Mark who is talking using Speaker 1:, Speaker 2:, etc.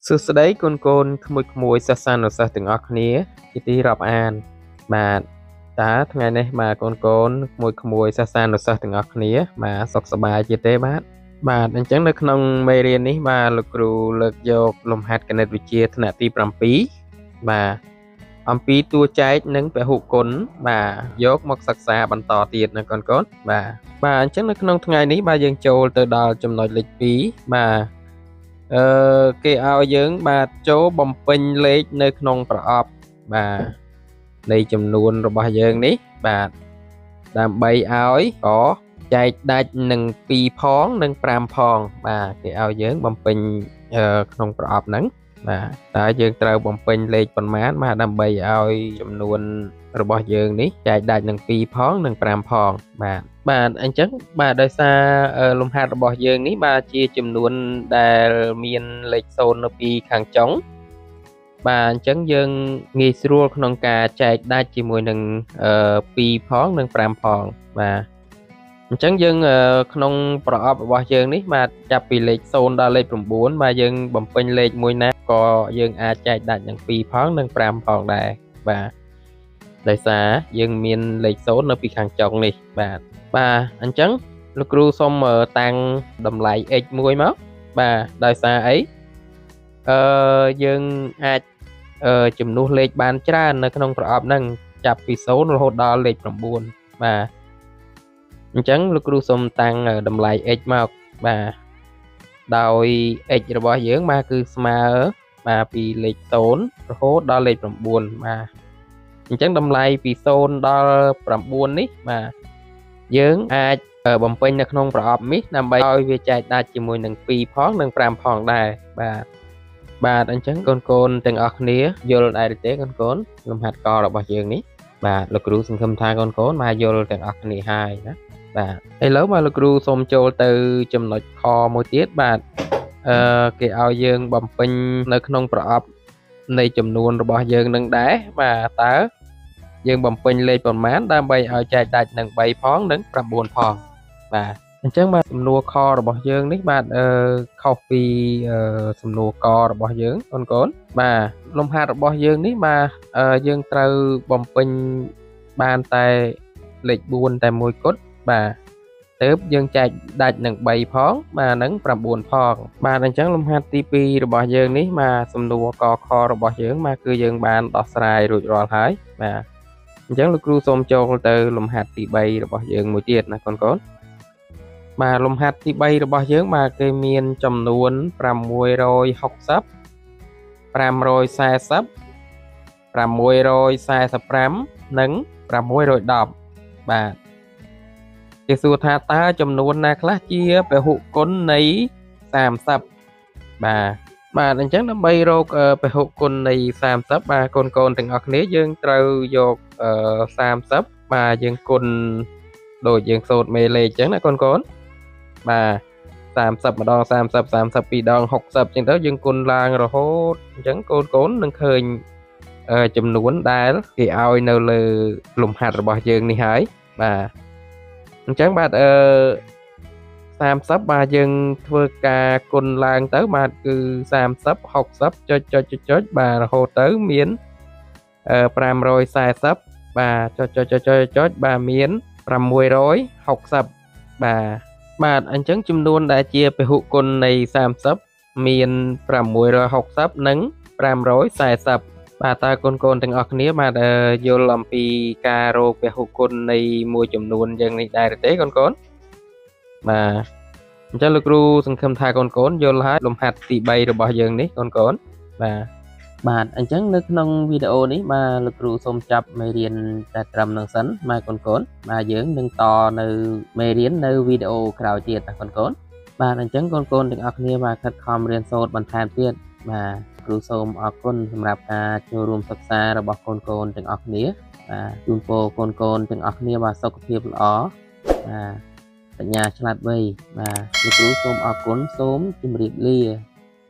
Speaker 1: សួស្តីកូនកូនក្មួយសិស្សានុសិស្សទាំងអស់គ្នាជាទីរាប់អានបាទតើថ្ងៃនេះបាទកូនក្មួយសិស្សានុសិស្សទាំងអស់គ្នាបាទសុខសប្បាយជាទេបាទអញ្ចឹងនៅក្នុងមេរៀននេះបាទលោកគ្រូលើកយកលំហាត់គណិតវិទ្យាថ្នាក់ទី7បាទអំពីតួចែកនិងពហុគុណបាទយកមកសិក្សាបន្តទៀតណាកូនបាទអញ្ចឹងនៅក្នុងថ្ងៃនេះបាទយើងចូលទៅដល់ចំណុចលេខ2បាទគេឲ្យយើងបាទចូលបំពេញលេខនៅក្នុងប្រអប់បាទនៃចំនួនរបស់យើងនេះបាទដើម្បីឲ្យក៏ចែកដាច់នឹង2ផងនិង5ផងបាទគេឲ្យយើងបំពេញក្នុងប្រអប់ហ្នឹងបាទតើយើងត្រូវបំពេញលេខប៉ុន្មានបាទដើម្បីឲ្យចំនួនរបស់យើងនេះចែកដាច់នឹង2ផងនិង5ផងបាទអញ្ចឹងបាទដោយសារលំហាត់របស់យើងនេះបាទជាចំនួនដែលមានលេខ0នៅពីខាងចុងបាទអញ្ចឹងយើងងាយស្រួលក្នុងការចែកដាច់ជាមួយនឹង2ផងនិង5ផងបាទអញ្ចឹងយើងក្នុងប្រអប់របស់យើងនេះបាទចាប់ពីលេខ0ដល់លេខ9បាទយើងបំពេញលេខមួយណាក៏យើងអាចចែកដាច់នឹង2ផងនិង5ផងដែរបាទដោយសារយើងមានលេខ0នៅពីខាងចុងនេះបាទអញ្ចឹងលោកគ្រូសូមតាំងតម្លៃ x មួយមកបាទដោយសារអីយើងអាចជំនួសលេខបានច្រើននៅក្នុងប្រអប់ហ្នឹងចាប់ពី0រហូតដល់លេខ9បាទអញ្ចឹងលោកគ្រូសូមតាំងតម្លៃ x មកបាទដោយ x របស់យើងបាទគឺស្មើបាទពីលេខ0រហូតដល់លេខ9បាទអញ្ចឹងតម្លៃពី0ដល់9នេះបាទយើងអាចបំពេញនៅក្នុងប្រអប់នេះដើម្បីឲ្យវាចែកដាច់ជាមួយនឹង2ផងនិង5ផងដែរបាទអញ្ចឹងកូនទាំងអស់គ្នាយល់ដែរទេកូនលំហាត់ករបស់យើងនេះបាទលោកគ្រូសង្ឃឹមថាកូនបាទយល់ទាំងអស់គ្នាហើយណាបាទឥឡូវបាទលោកគ្រូសូមចូលទៅចំណុចខមួយទៀតបាទគេឲ្យយើងបំពេញនៅក្នុងប្រអប់នៃចំនួនរបស់យើងនឹងដែរបាទតើយើងបំពេញលេខប៉ុន្មានដើម្បីឲ្យចែកដាច់នឹង3ផងនិង9ផងបាទអញ្ចឹងបាទសំណួរខរបស់យើងនេះបាទខុសពីសំណួរករបស់យើងកូនបាទលំហាត់របស់យើងនេះបាទយើងត្រូវបំពេញបានតែលេខ4តែមួយគត់បាទទើបយើងចែកដាច់នឹង3ផងបាទនិង9ផងបាទអញ្ចឹងលំហាត់ទី2របស់យើងនេះបាទសំណួរកខរបស់យើងបាទគឺយើងបានដោះស្រាយរួចរាល់ហើយបាទអញ្ចឹងលោកគ្រូសូមចូលទៅលំហាត់ទី3របស់យើងមួយទៀតណាកូនបាទលំហាត់ទី3របស់យើងបាទគេមានចំនួន660 540 645និង610បាទគេសួរថាតើចំនួនណាខ្លះជាពហុគុណនៃ30បាទអញ្ចឹងដើម្បីរកពហុគុណនៃ30បាទកូនទាំងអស់គ្នាយើងត្រូវយក30បាទយើងគុណដូចយើងសូត្រមេលេខអញ្ចឹងណាកូនបាទ30ម្ដង30 32ដង60អញ្ចឹងទៅយើងគុណឡើងរហូតអញ្ចឹងកូននឹងឃើញចំនួនដែលគេឲ្យនៅលើលំហាត់របស់យើងនេះហើយបាទអញ្ចឹងបាទ30បាទយើងធ្វើការគុណឡើងទៅបាទគឺ30 60ចុចបាទរហូតទៅមាន540បាទចុចបាទមាន660បាទអញ្ចឹងចំនួនដែលជាពហុគុណនៃ30មាន660និង540បាទតើកូនទាំងអស់គ្នាបាទយល់អំពីការរកពហុគុណនៃមួយចំនួនយ៉ាងនេះដែរទេកូនបាទអញ្ចឹងលោកគ្រូសង្ឃឹមថាកូនយល់ហើយលំហាត់ទី3របស់យើងនេះកូនបាទអញ្ចឹងនៅក្នុងវីដេអូនេះបាទលោកគ្រូសូមចាប់មេរៀនតែត្រឹមនឹងសិនបាទកូនបាទយើងនឹងតនៅមេរៀននៅវីដេអូក្រោយទៀតណាកូនបាទអញ្ចឹងកូនទាំងអស់គ្នាបាទខិតខំរៀនសូត្របន្ថែមទៀតបាទគ្រូសូមអរគុណសម្រាប់ការចូលរួមសិក្សារបស់កូនទាំងអស់គ្នាបាទជូនពរកូនទាំងអស់គ្នាបាទសុខភាពល្អបាទបញ្ញាឆ្លាតវៃបាទលោកគ្រូសូមអរគុណសូមជម្រាបលា